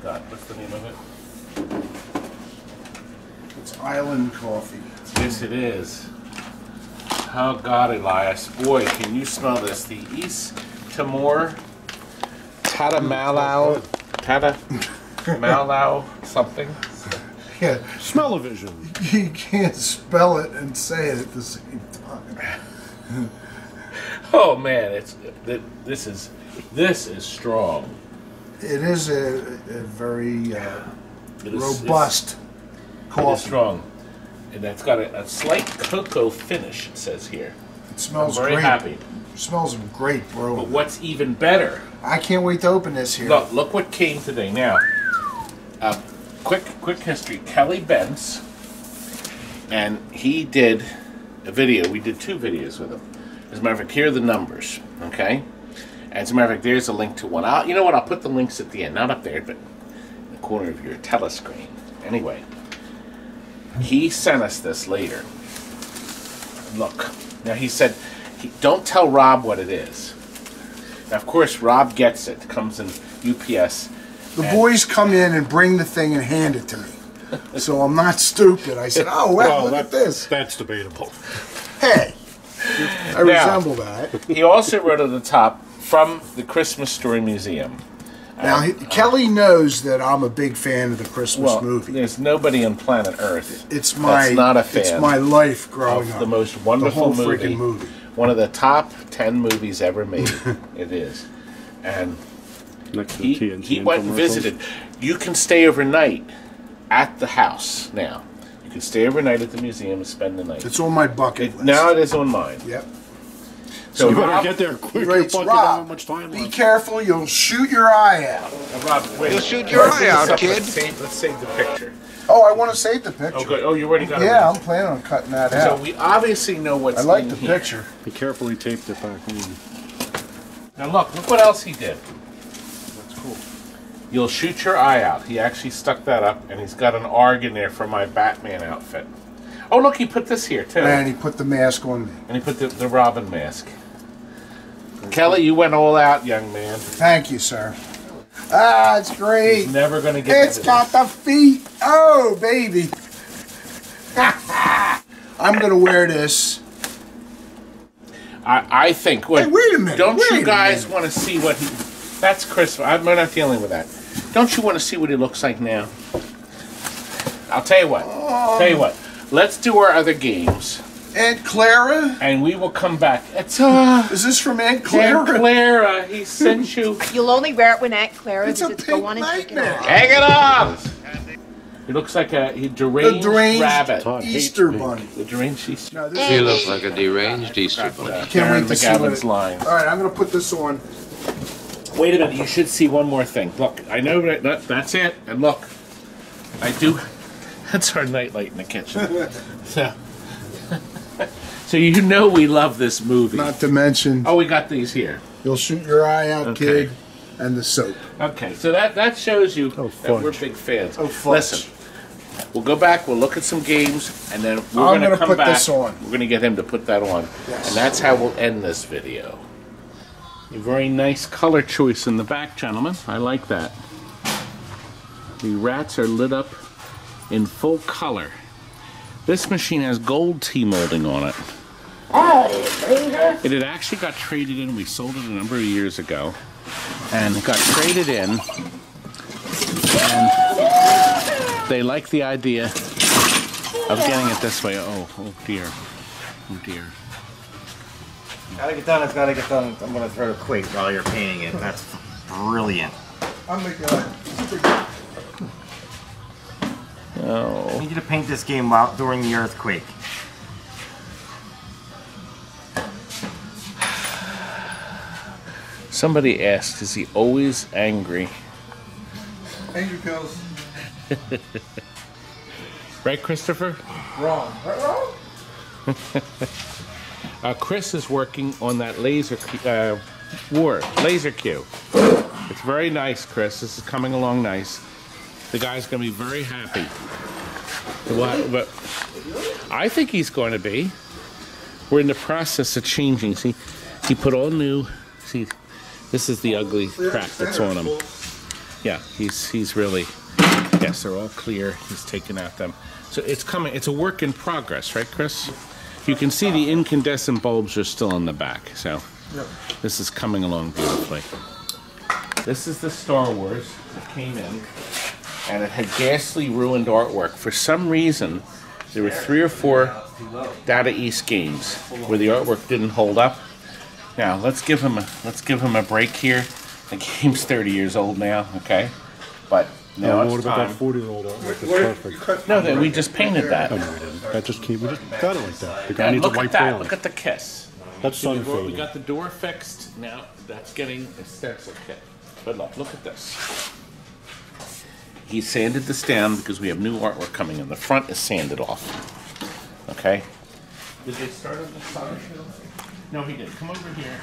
God, what's the name of it? It's Island Coffee. Yes, it is. Oh God, Elias, boy, can you smell this? The East Timor Tatamalau something. Yeah, Smell-o-vision. you can't spell it and say it at the same time. Oh man, this is strong. It is a very robust coffee. It is strong, and it's got a slight cocoa finish. It says here. It smells I'm very great. happy. It smells great, bro. But what's even better? I can't wait to open this here. Look what came today. Now, quick history. Kelly Benz, and he did a video. We did 2 videos with him. As a matter of fact, here are the numbers. Okay. And as a matter of fact, there's a link to one. You know what? I'll put the links at the end, not up there, but in the corner of your telescreen. Anyway, he sent us this later. Look. Now he said, don't tell Rob what it is. Now, of course, Rob gets it. It comes in UPS. The boys come in and bring the thing and hand it to me. So I'm not stupid. I said, oh, wow, look at this. That's debatable. Hey, I resemble that. He also wrote at the top, from the Christmas Story Museum. Now, Kelly knows that I'm a big fan of the Christmas movie. There's nobody on planet Earth that's not a fan. It's my life growing up. The most wonderful the whole freaking movie. One of the top 10 movies ever made. It is. And next to TNT he went and visited. You can stay overnight at the house now. You can stay overnight at the museum and spend the night. It's on my bucket list. Now it is on mine. Yep. So you better get there quick. Rob, be careful, you'll shoot your eye out. Rob, wait. You'll shoot your eye out, kid. Let's save the picture. Oh, I want to save the picture. Oh, good. Oh, you already got it. Yeah, I'm planning on cutting that out. So we obviously know what's in I like the here. picture. He carefully taped it back on. Now look what else he did. That's cool. You'll shoot your eye out. He actually stuck that up, and he's got an ARG in there for my Batman outfit. Oh, look, he put this here, too. And he put the mask on me. And he put the Robin mask. Kelly, you went all out, young man. Thank you, sir. Ah, it's great. He's never going to get It's got the feet. Oh, baby. I'm going to wear this. I think. What, hey, wait a minute. Don't you guys want to see what he... That's Christmas. I'm not dealing with that. Don't you want to see what he looks like now? I'll tell you what. Let's do our other games. Aunt Clara? And we will come back. It's Is this from Aunt Clara? Aunt Clara, he sent you. You'll only wear it when Aunt Clara It's a visits. pink Go on and take it nightmare. off. Hang it up! He looks like a deranged rabbit. Easter bunny. The deranged Easter. No, He looks like a deranged Easter bunny. Can't wait to see McGavin's what line. All right, I'm going to put this on. Wait a minute, you should see one more thing. Look, I know that's it. And look, I do. That's our nightlight in the kitchen. So you know we love this movie. Not to mention... Oh, we got these here. You'll shoot your eye out, kid. And the soap. Okay, so that shows you that we're big fans. Oh, fudge. Listen, we'll go back, we'll look at some games, and then we're I'm going to gonna come put back. this on. We're going to get him to put that on. Yes. And that's how we'll end this video. A very nice color choice in the back, gentlemen. I like that. The rats are lit up in full color. This machine has gold T-molding on it. It had actually got traded in. We sold it a number of years ago. And it got traded in. And they like the idea of getting it this way. Oh dear. Oh dear. Gotta get done, it's gotta get done. I'm gonna throw a quick while you're painting it. That's brilliant. I'm making that. Oh. I need you to paint this game while during the earthquake. Somebody asked, is he always angry? Angry pills. Right, Christopher? Wrong. Right, wrong? Chris is working on that laser cue. It's very nice, Chris. This is coming along nice. The guy's going to be very happy. But I think he's going to be. We're in the process of changing. See, he put all new. See, this is the ugly crap that's on him. Yeah, he's really, yes, they're all clear. He's taken out them. So it's coming, it's a work in progress, right, Chris? You can see the incandescent bulbs are still in the back, so this is coming along beautifully. This is the Star Wars that came in, and it had ghastly ruined artwork. For some reason, there were 3 or 4 Data East games where the artwork didn't hold up. Now let's give him a break here. The game's 30 years old now, okay? But now what it's about time. that 40-year-old artwork? That's perfect. No, we just painted that. Oh, no, we didn't. That just came. We just got it like that. The guy And needs a look white at that. pail. Look at the kiss. That's sun We fading. got the door fixed. Now that's getting a stencil kit. But look at this. He sanded this down because we have new artwork coming in. The front is sanded off. Okay? Did they start on the side? No, he didn't. Come over here.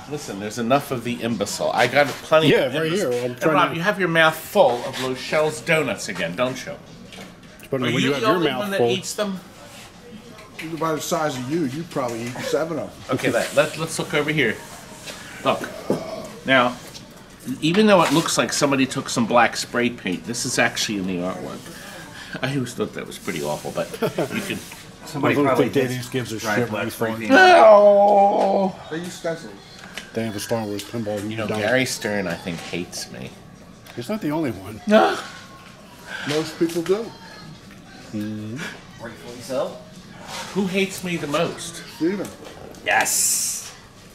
Listen, there's enough of the imbecile. I got plenty of right imbecile. here. I'm And trying Rob, to- you have your mouth full of Lochelle's donuts again, don't you? But Are when you you have the your only mouth one that full, eats them? By the size of you, you probably eat 7 of them. Okay, let's look over here. Look. Now, even though it looks like somebody took some black spray paint, this is actually in the artwork. I always thought that was pretty awful, but you can... Somebody I don't probably think did Dave gives a dry shit black what spray we paint. No! They use stencils. they have a Star Wars pinball. You know, Gary Stern, I think, hates me. He's not the only one. Most people do. Rightfully so. Who hates me the most? Steven. Yes!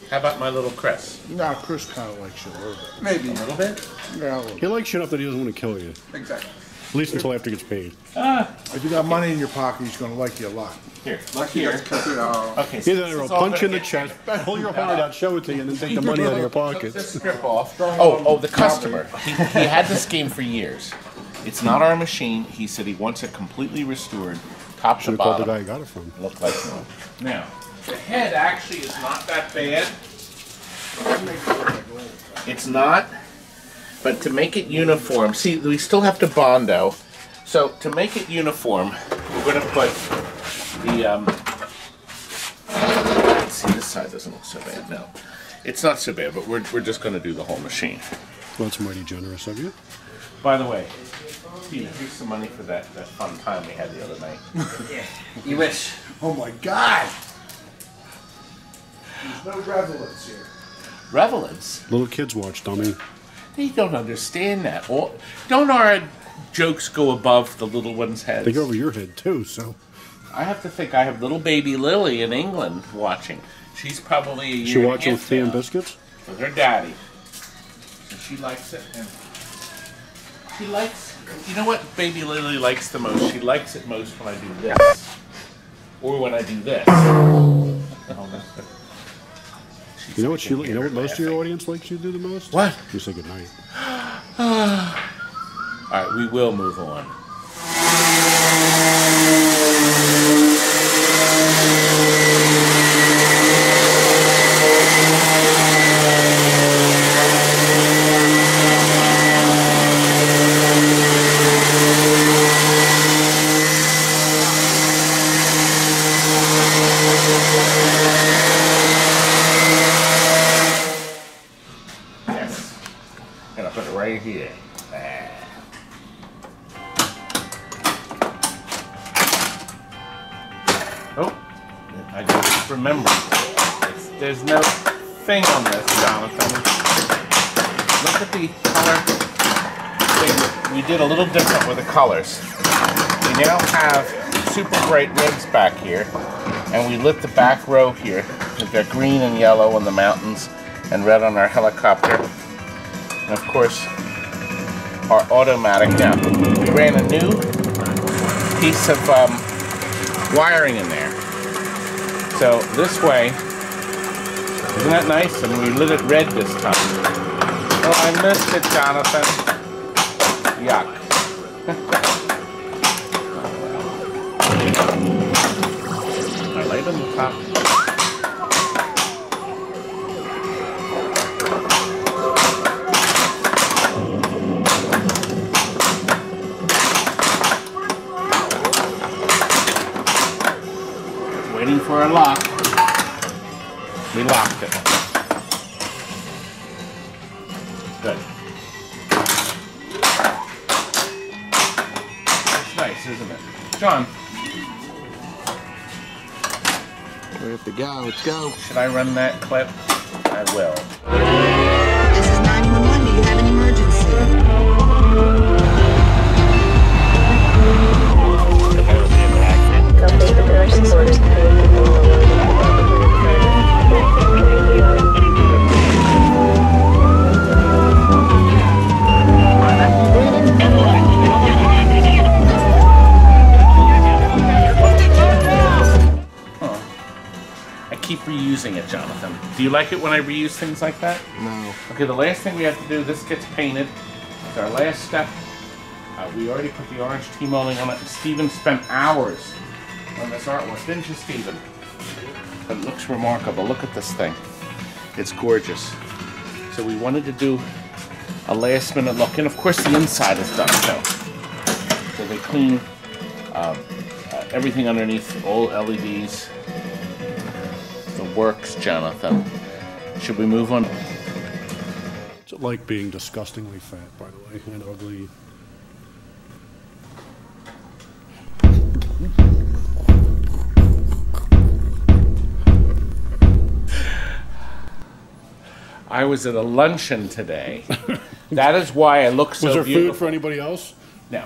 How about my little Chris? Nah, Chris kind of likes you a little bit. Maybe. A little bit? Yeah, a little bit. He likes shit up that he doesn't want to kill you. Exactly. At least until after he gets paid. If you got money in your pocket, he's going to like you a lot. Here, look here. Okay, so He's this either a is all punch in gonna the get- chest, pull your heart out, show it to you, and then take the money out of your Took this pockets. strip off. Oh, the customer. He had this game for years. It's not our machine. He said he wants it completely restored, top to Should have called the bottom. guy who got it from. Look like one. Now, the head actually is not that bad. It's not, but to make it uniform, see, we still have to Bondo. So to make it uniform, we're going to put the, see, this side doesn't look so bad. No, it's not so bad, but we're just going to do the whole machine. Well, that's mighty generous of you. By the way, Steve, here's some money for that fun time we had the other night. Yeah. You wish. Oh my God! There's no revelance here. Revelance? Little kids watch, dummy. They don't understand that. Don't our jokes go above the little one's heads? They go over your head, too, so. I have to think I have little baby Lily in England watching. She's probably a year She and a watching half with tea and now biscuits? with her daddy. And she likes it. And she likes, you know what baby Lily likes the most? She likes it most when I do this. Or when I do this. You know what you know what most of your audience likes you to do the most? What? You say goodnight. Alright, we will move on. Yes. And I'll put it right here. Oh, I just remembered. There's no thing on this, Jonathan. Look at the color thing. We did a little different with the colors. We now have super bright reds back here, and we lit the back row here. We've got green and yellow on the mountains, and red on our helicopter. And of course, our automatic. Now, we ran a new piece of wiring in there. So this way, isn't that nice? And we lit it red this time. Oh, I missed it, Jonathan. Yuck. I light on the top. Waiting for a lock. We locked it. Good. John, We have to go. Let's go. should I run that clip? I will. This is 911. Do you have an emergency? Complete the directions orders. I keep reusing it, Jonathan. Do you like it when I reuse things like that? No. Okay, the last thing we have to do, this gets painted. It's our last step. We already put the orange T-molding on it. And Steven spent hours on this artwork, didn't you, Steven? It looks remarkable. Look at this thing. It's gorgeous. So we wanted to do a last-minute look, and of course the inside is done too. So they clean everything underneath, all LEDs. The works, Jonathan. Should we move on? It's like being disgustingly fat, by the way, and ugly. I was at a luncheon today. That is why I look so Was there beautiful. food for anybody else? No.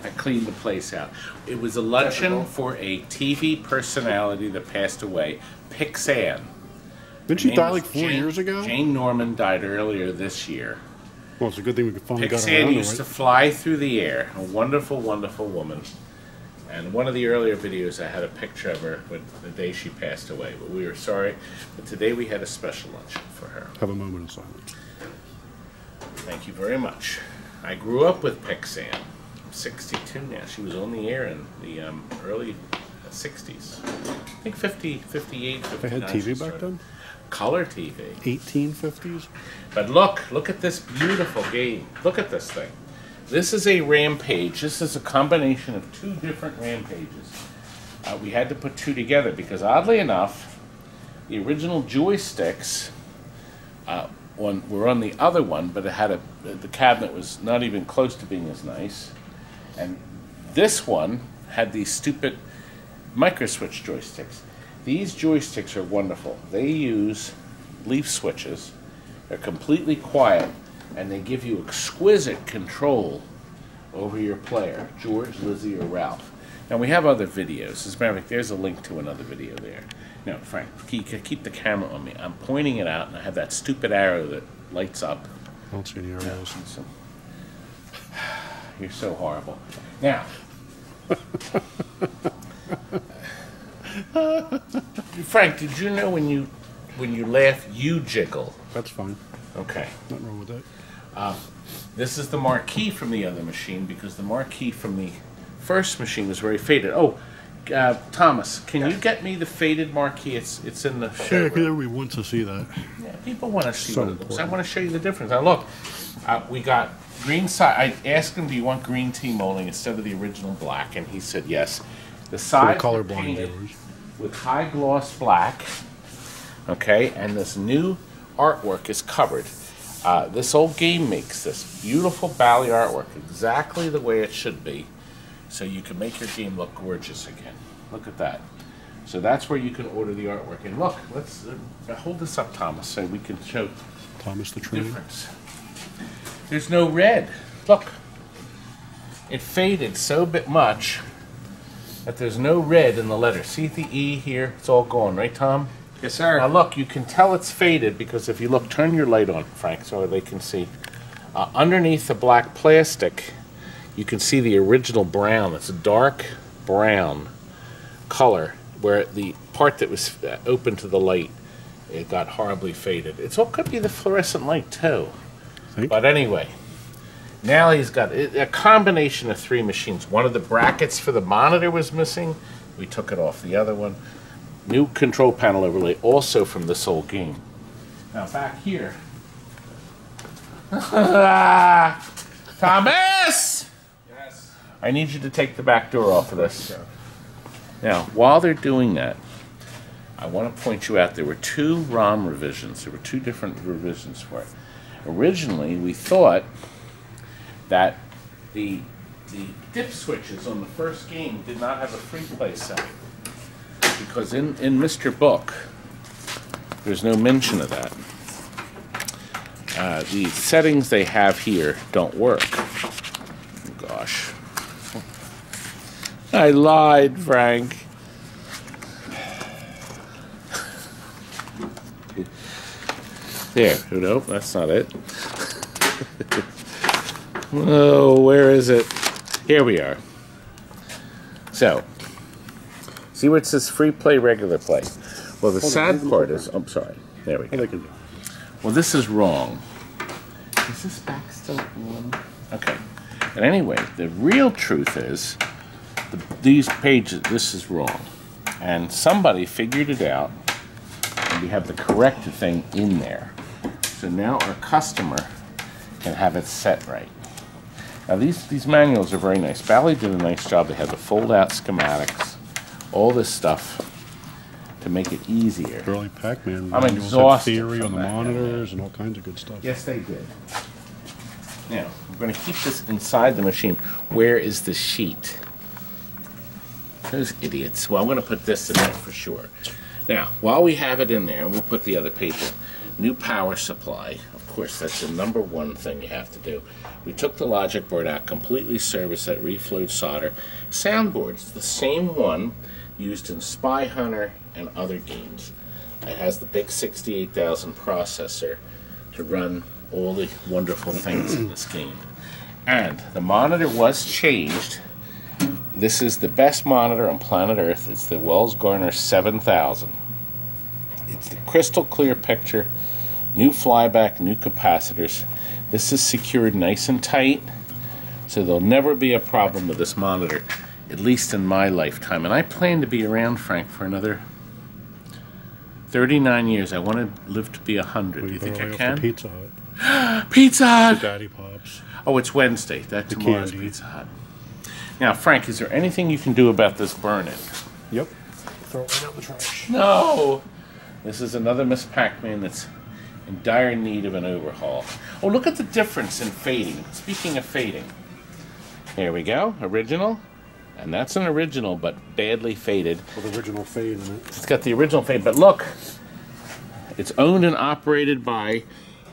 I cleaned the place out. It was a luncheon for a TV personality that passed away, Pacman. Didn't she Her die name like was 4 years ago? Jane Norman died earlier this year. Well, it's a good thing we finally got Pacman around to used to it. fly through the air. A wonderful, wonderful woman. And one of the earlier videos, I had a picture of her with the day she passed away. But we were sorry. But today we had a special luncheon for her. Have a moment of silence. Thank you very much. I grew up with Pacman. I'm 62 now. She was on the air in the early 60s. I think 50, 58, 59. They had TV she back started. then? Color TV. 1850s? But look at this beautiful game. Look at this thing. This is a Rampage. This is a combination of two different Rampages. We had to put two together because oddly enough, the original joysticks were on the other one, but it had the cabinet was not even close to being as nice. And this one had these stupid microswitch joysticks. These joysticks are wonderful. They use leaf switches. They're completely quiet, and they give you exquisite control over your player, George, Lizzie, or Ralph. Now, we have other videos. As a matter of fact, there's a link to another video there. Now, Frank, keep the camera on me. I'm pointing it out, and I have that stupid arrow that lights up. I don't see any arrows. So, you're so horrible. Now, Frank, did you know when you laugh, you jiggle? That's fine. Okay. Nothing wrong with that. This is the marquee from the other machine because the marquee from the first machine was very faded. Oh, Thomas, can you get me the faded marquee? It's in the Yeah, show. because everybody wants to see that. Yeah, people want to see So what it looks. I important. want to show you the difference. Now look, we got green side. I asked him, "Do you want green T-molding instead of the original black?" And he said yes. The sides were colorblind painted viewers. with high gloss black. Okay, and this new artwork is covered. This old game makes this beautiful Bally artwork exactly the way it should be, so you can make your game look gorgeous again. Look at that. So that's where you can order the artwork. And look, let's hold this up, Thomas, so we can show Thomas the the Train. difference. There's no red. Look, it faded so much that there's no red in the letter. See the E here? It's all gone, right, Tom? Yes, sir. Now look, you can tell it's faded because if you look, turn your light on, Frank, so they can see. Underneath the black plastic, you can see the original brown. It's a dark brown color, where the part that was open to the light, it got horribly faded. It all could be the fluorescent light too. Think? But anyway, now he's got a combination of three machines. One of the brackets for the monitor was missing. We took it off the other one. New control panel overlay, also from this old game. Now back here. Thomas! Yes. I need you to take the back door off of this. Now, while they're doing that, I want to point you out there were two ROM revisions. There were two different revisions for it. Originally, we thought that the the dip switches on the first game did not have a free play setting. Because in Mr. Book, there's no mention of that. The settings they have here don't work. Gosh. I lied, Frank. There. Nope, that's not it. Oh, where is it? Here we are. So, see where it says free play, regular play? Well, the sad part is, I'm sorry. There we go. Well, this is wrong. Is this back still on? Okay. And anyway, the real truth is, these pages, this is wrong. And somebody figured it out, and we have the correct thing in there. So now our customer can have it set right. Now these manuals are very nice. Bally did a nice job. They had the fold-out schematics, all this stuff to make it easier. Early Pac-Man. I'm exhausted. Theory on the monitors and all kinds of good stuff. Yes, they did. Now we're going to keep this inside the machine. Where is the sheet? Those idiots. Well, I'm going to put this in there for sure. Now, while we have it in there, we'll put the other page in. New power supply. Of course, that's the #1 thing you have to do. We took the logic board out, completely serviced that, reflowed solder. Soundboard's the same one used in Spy Hunter and other games. It has the big 68,000 processor to run all the wonderful things in this game. And the monitor was changed. This is the best monitor on planet Earth. It's the Wells Garner 7000. It's the crystal clear picture, new flyback, new capacitors. This is secured nice and tight, so there'll never be a problem with this monitor, at least in my lifetime. And I plan to be around, Frank, for another 39 years. I want to live to be 100. Do you think I can? Pizza Hut. Pizza Hut! Daddy Pops. Oh, it's Wednesday. That's tomorrow's candy. Pizza Hut. Now, Frank, is there anything you can do about this burn-in? Yep. Throw it right out in the trash. No! This is another Miss Pac-Man that's in dire need of an overhaul. Oh, look at the difference in fading. Speaking of fading. Here we go. Original. And that's an original, but badly faded. With original fade in it. It's got the original fade, but look. It's owned and operated by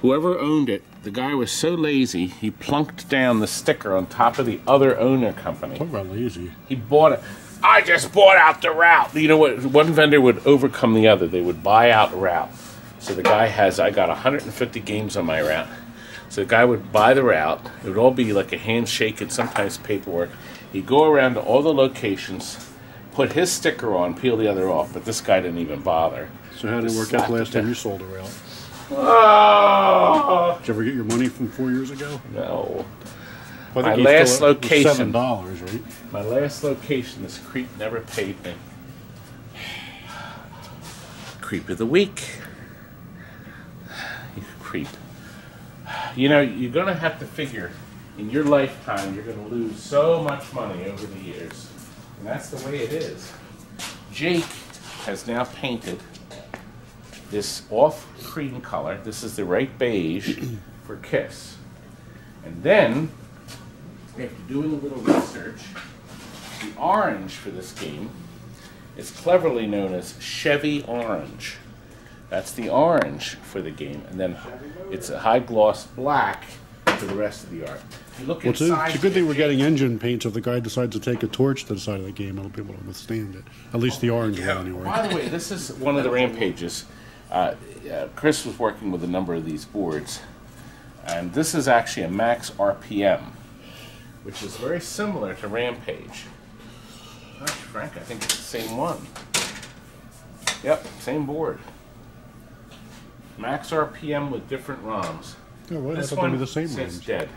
whoever owned it. The guy was so lazy, he plunked down the sticker on top of the other owner company. Talk about lazy. He bought it. I just bought out the route. You know what? One vendor would overcome the other. They would buy out the route. So the guy has, I got 150 games on my route. So the guy would buy the route. It would all be like a handshake and sometimes paperwork. He'd go around to all the locations, put his sticker on, peel the other off, but this guy didn't even bother. So how did it work out the last time you sold a route? Oh! Did you ever get your money from 4 years ago? No. Well, My last location. $7, right? My last location, this creep never paid me. Creep of the week. You creep. You know, you're going to have to figure, in your lifetime, you're going to lose so much money over the years. And that's the way it is. Jake has now painted this off cream color. This is the right beige for Kiss. And then, after doing a little research, the orange for this game is cleverly known as Chevy Orange. That's the orange for the game. And then it's a high gloss black for the rest of the art. If you look Well, inside, it's a good thing we're getting engine paint, so if the guy decides to take a torch to the side of the game, it'll be able to withstand it. At least the orange will anyway. By the way, this is one of the Rampages. Chris was working with a number of these boards. And this is actually a max RPM, which is very similar to Rampage. Gosh, Frank, I think it's the same one. Yep, same board. Max RPM with different ROMs. Yeah, well, I This thought they'd one be the same says ones. dead.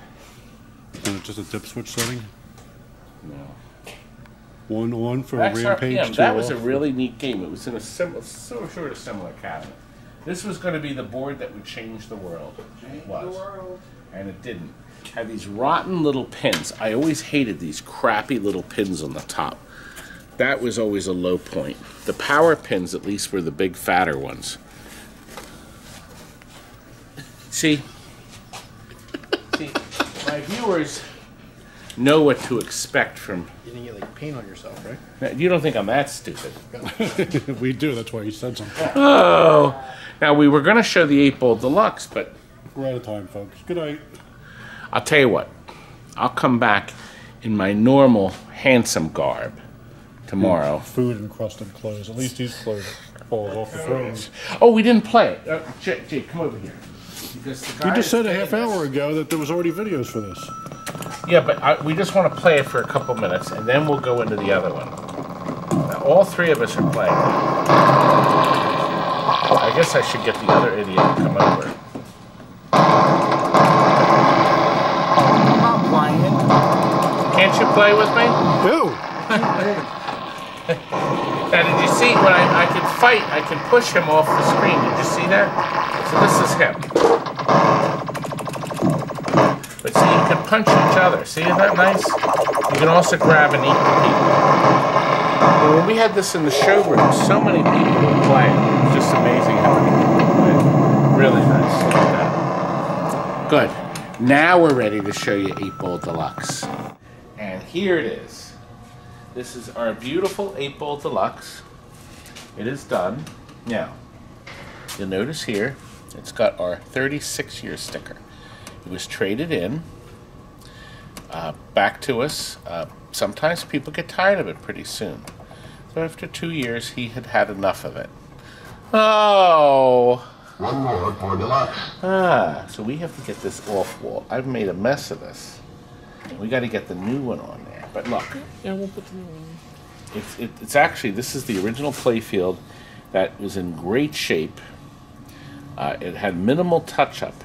Isn't it just a dip switch setting? No. One on for Max Rampage, RPM, two that was a off. really neat game. It was in a sort of similar cabinet. This was going to be the board that would change the world. It was. And it didn't. Had these rotten little pins. I always hated these crappy little pins on the top. That was always a low point. The power pins, at least, were the big fatter ones. See, my viewers know what to expect from. You didn't get like paint on yourself, right? You don't think I'm that stupid? We do. That's why you said something. Oh, now we were going to show the 8-Ball Deluxe, but We're out of time, folks. Good night. I'll tell you what. I'll come back in my normal handsome garb tomorrow. Food encrusted clothes. At least these clothes fall off the frames. Oh, we didn't play it. Jake, come over here. Because the You just said a guys- half hour ago that there was already videos for this. Yeah, but we just want to play it for a couple minutes, and then we'll go into the other one. Now, all three of us are playing. I guess I should get the other idiot to come over. I'm not playing. Can't you play with me? Ew! Now, did you see when I could fight, I can push him off the screen. Did you see that? So this is him. But see, you can punch each other. See, isn't that nice? You can also grab and eat the people. And when we had this in the showroom, so many people were playing. It was just amazing how many people played. Really nice. Look at that. Good. Now we're ready to show you 8-Ball Deluxe. And here it is. This is our beautiful 8-Ball Deluxe. It is done. Now, you'll notice here, it's got our 36-year sticker. It was traded in back to us. Sometimes people get tired of it pretty soon. So after 2 years, he had had enough of it. Oh! One more for Deluxe. So we have to get this off wall. I've made a mess of this. We got to get the new one on there. But look. Yeah, we'll put the new one. It's actually, this is the original playfield that was in great shape. It had minimal touch-up.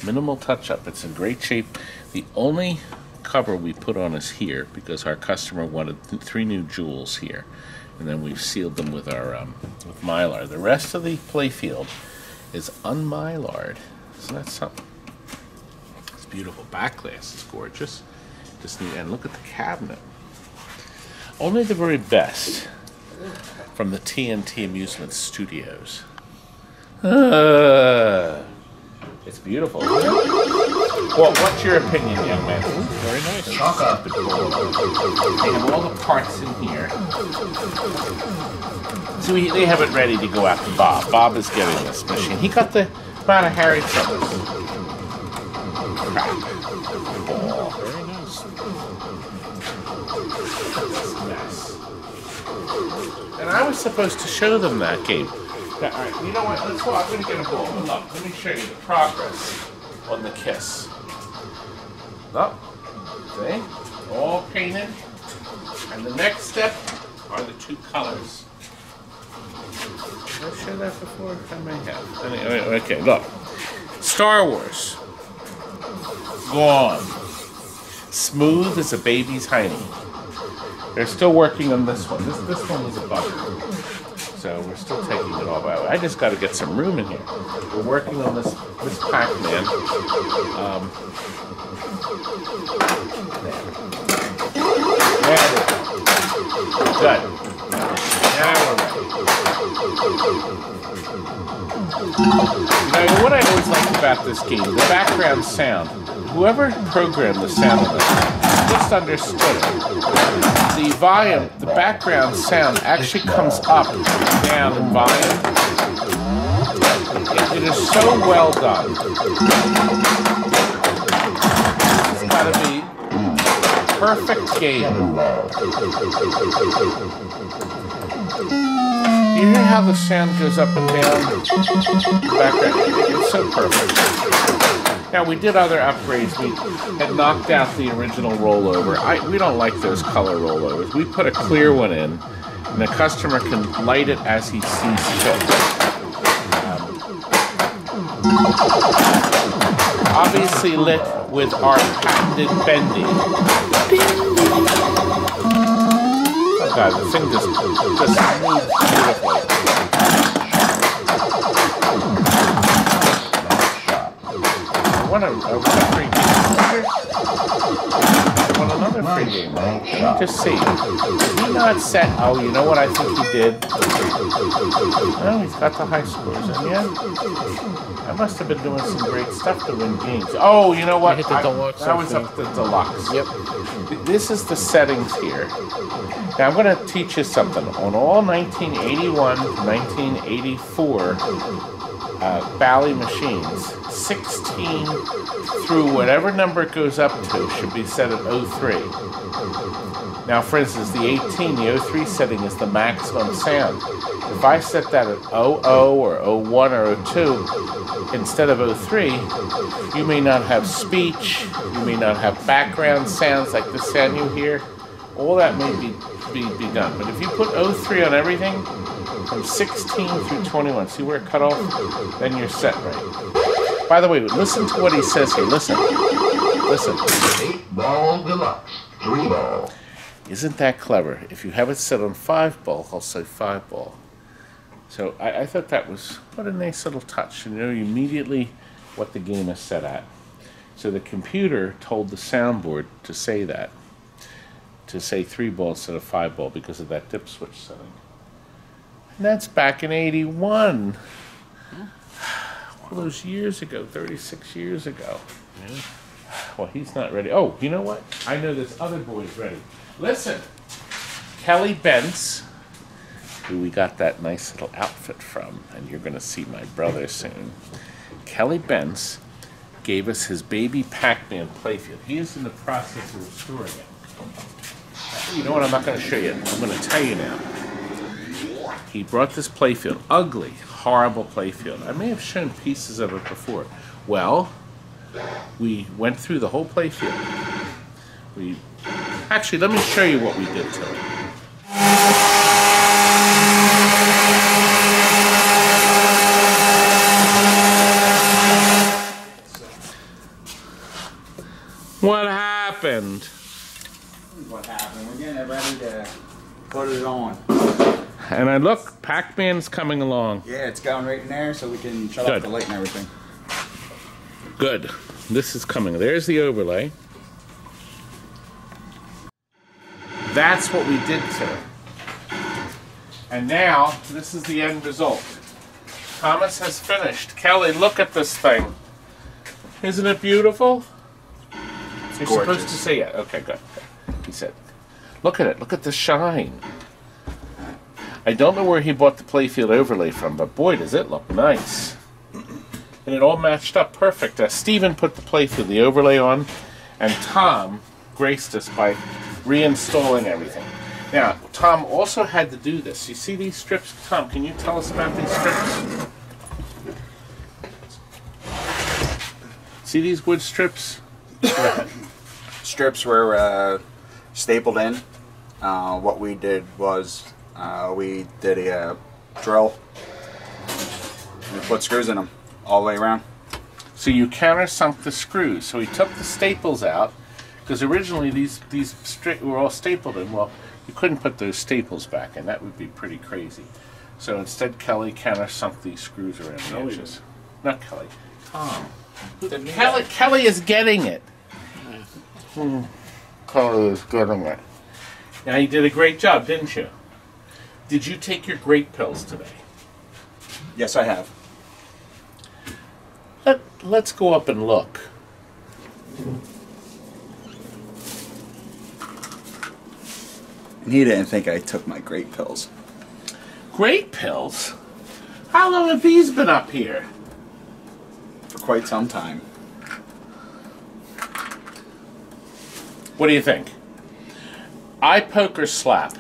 Minimal touch-up. It's in great shape. The only cover we put on is here because our customer wanted 3 new jewels here. And then we've sealed them with our with Mylar. The rest of the playfield is unmylared. Isn't that something? It's beautiful. Back glass is gorgeous. Just need, and look at the cabinet. Only the very best from the TNT Amusements studios. It's beautiful. Well, what's your opinion, young man? Very nice. They have all the parts in here. So they have it ready to go out to Bob. Bob is getting this machine. He got the amount of Harry Trumpets. Crap. Oh, very nice. Mess. And I was supposed to show them that game. All right, you know what? Let's go. I'm going to get a ball. Look, let me show you the progress on the Kiss. Look, see? All painted. And the next step are the 2 colors. Did I show that before? I may have. Anyway, okay, look. Star Wars. Gone. Smooth as a baby's hiney. They're still working on this one. This one was a bugger. So we're still taking it all out. I just got to get some room in here. We're working on this Pacman. Good. Now we're ready. Now, what I always like about this game, the background sound. Whoever programmed the sound of this just understood it. The volume, the background sound actually comes up and down in volume. It is so well done. It's got to be perfect game. You hear how the sound goes up and down? The background, it's so perfect. Now, we did other upgrades. We had knocked out the original rollover. We don't like those color rollovers. We put a clear one in, and the customer can light it as he sees fit. Obviously lit with our patented bending. Oh God, the thing just moves beautifully. What a great game. want another free game. Let me just see. Did he not set? Oh, you know what I think he did? Oh, he's got the high scores in. Yeah. I must have been doing some great stuff to win games. Oh, you know what? Hit the deluxe. I was up the deluxe. Yep. This is the settings here. Now I'm going to teach you something. On all 1981 to 1984 Bally machines, 16 through whatever number it goes up to should be set at 03. Now, for instance, the 18, the 03 setting is the maximum sound. If I set that at 00 or 01 or 02 instead of 03, you may not have speech, you may not have background sounds like the sound you hear. All that may be done. But if you put 03 on everything, from 16 through 21, see where it cut off? Then you're set right. By the way, listen to what he says here. Listen. Listen. 8-ball deluxe. 3-ball. Isn't that clever? If you have it set on 5-ball, I'll say 5-ball. So I thought that was, what a nice little touch. You know immediately what the game is set at. So the computer told the soundboard to say that. To say 3-ball instead of 5-ball because of that dip switch setting. And that's back in 81. All those years ago, 36 years ago. Yeah. Well, he's not ready. Oh, you know what? I know this other boy's ready. Listen, Kelly Bentz, who we got that nice little outfit from, and you're going to see my brother soon. Kelly Bentz gave us his Baby Pacman playfield. He is in the process of restoring it. You know what? I'm not going to show you. I'm going to tell you now. He brought this playfield, ugly, horrible playfield. I may have shown pieces of it before. Well, we went through the whole playfield. Actually, let me show you what we did to it. What happened? What happened? We're getting it ready to put it on. And I look, Pac-Man's coming along. Yeah, it's going right in there so we can shut off the light and everything. Good. This is coming. There's the overlay. That's what we did to it. And now, this is the end result. Thomas has finished. Kelly, look at this thing. Isn't it beautiful? You're supposed to say it. Okay, good. He said, look at it. Look at the shine. I don't know where he bought the playfield overlay from, but boy, does it look nice. And it all matched up perfect. Stephen put the playfield, the overlay on, and Tom graced us by reinstalling everything. Now, Tom also had to do this. You see these strips? Tom, can you tell us about these strips? See these wood strips? Strips were stapled in. What we did was we did a drill and put screws in them all the way around. So you countersunk the screws. So he took the staples out because originally these were all stapled in. Well, you couldn't put those staples back, and that would be pretty crazy. So instead, Kelly countersunk these screws around the edges. Not Kelly, Tom. Kelly is getting it. Kelly is getting it. Now you did a great job, didn't you? Did you take your great pills today? Yes, I have. Let's go up and look. And he didn't think I took my great pills. Great pills? How long have these been up here? For quite some time. What do you think? Eye poke or slap?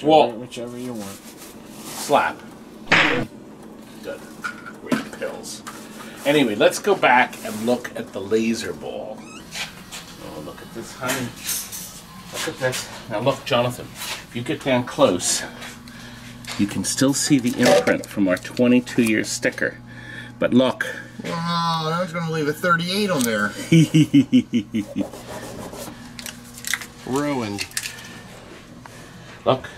Whichever you want. Slap. Good. Great pills. Anyway, let's go back and look at the laser ball. Oh, look at this, honey. Look at this. Now look, Jonathan, if you get down close, you can still see the imprint from our 22-year sticker. But look. Wow, I was going to leave a 38 on there. Ruined. Look.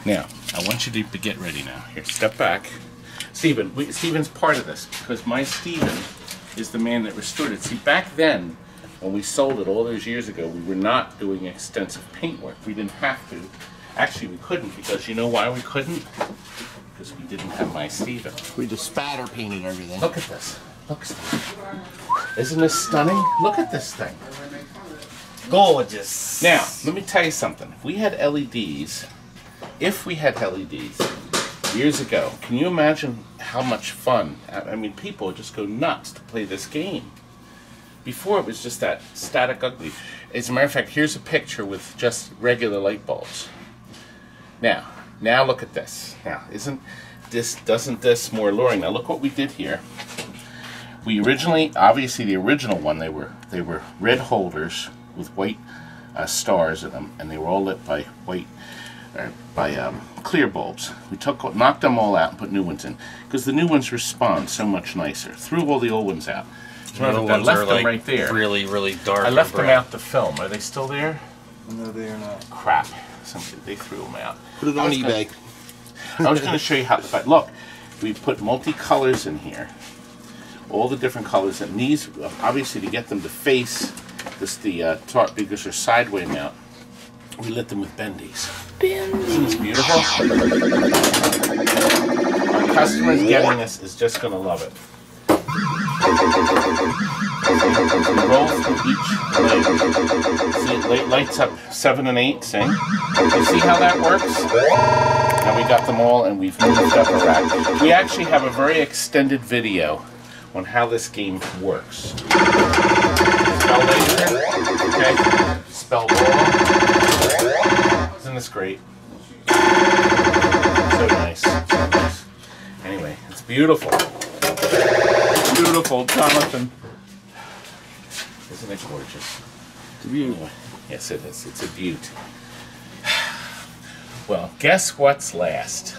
Now, I want you to get ready now. Here, step back. Stephen's part of this because my Stephen is the man that restored it. See, back then, when we sold it all those years ago, we were not doing extensive paint work. We didn't have to. Actually, we couldn't, because you know why we couldn't? Because we didn't have my Steven. We just spatter painted everything. Look at this. Look, Steve. Isn't this stunning? Look at this thing. Gorgeous. Now, let me tell you something. If we had LEDs years ago, can you imagine how much fun? I mean, people would just go nuts to play this game. Before, it was just that static ugly. As a matter of fact, here's a picture with just regular light bulbs. Now look at this. Now, doesn't this more alluring? Now look what we did here. We originally, obviously the original one, they were red holders with white stars in them, and they were all lit by white, clear bulbs. We knocked them all out and put new ones in, because the new ones respond so much nicer. Threw all the old ones out. The old ones are like right there. Really, really dark. I left them out to film. Are they still there? No, they are not. Crap. They threw them out. Put it on eBay. I was going to show you how. But look, we put multi-colors in here. All the different colors, and these, obviously, to get them to face the tarp, because they're sideways mount, we lit them with bendies. Isn't this beautiful? Our customers getting this is just going to love it. Roll through each layer. See, it lights up 7 and 8, see? You see how that works? Now we got them all, and we've moved up a rack. We actually have a very extended video on how this game works. Spell laser, okay? Spell ball. Isn't this great? So nice. So nice. Anyway, it's beautiful. Beautiful, Jonathan. Isn't it gorgeous? It's a beaut. Anyway, yes, it is. It's a beaut. Well, guess what's last?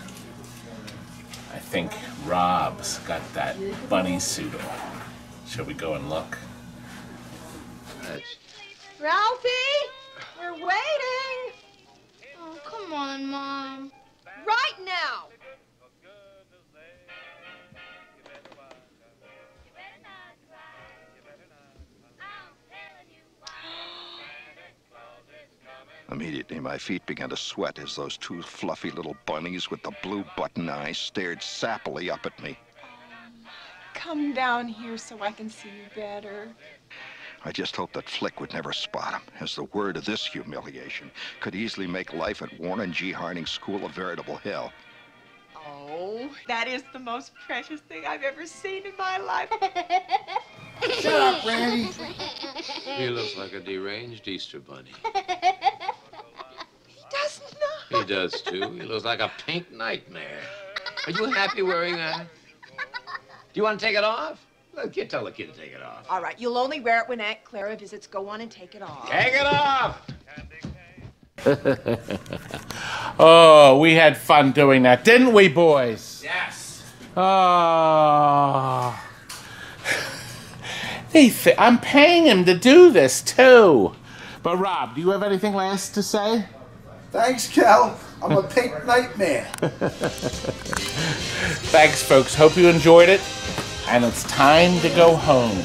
I think Rob's got that bunny suit on. Shall we go and look? Ralphie, we're waiting. Oh, come on, Mom. Right now. Immediately, my feet began to sweat as those two fluffy little bunnies with the blue button eyes stared sappily up at me. Come down here so I can see you better. I just hoped that Flick would never spot him, as the word of this humiliation could easily make life at Warren G. Harding School a veritable hell. Oh, that is the most precious thing I've ever seen in my life. Shut up, Randy. He looks like a deranged Easter bunny. He does not. He does, too. He looks like a pink nightmare. Are you happy wearing that? Do you want to take it off? Well, tell the kid to take it off. All right, you'll only wear it when Aunt Clara visits. Go on and take it off. Take it off! Oh, we had fun doing that, didn't we, boys? Yes. Oh. I'm paying him to do this, too. But, Rob, do you have anything last to say? Thanks, Cal. I'm a pink nightmare. Thanks, folks. Hope you enjoyed it. And it's time to go home.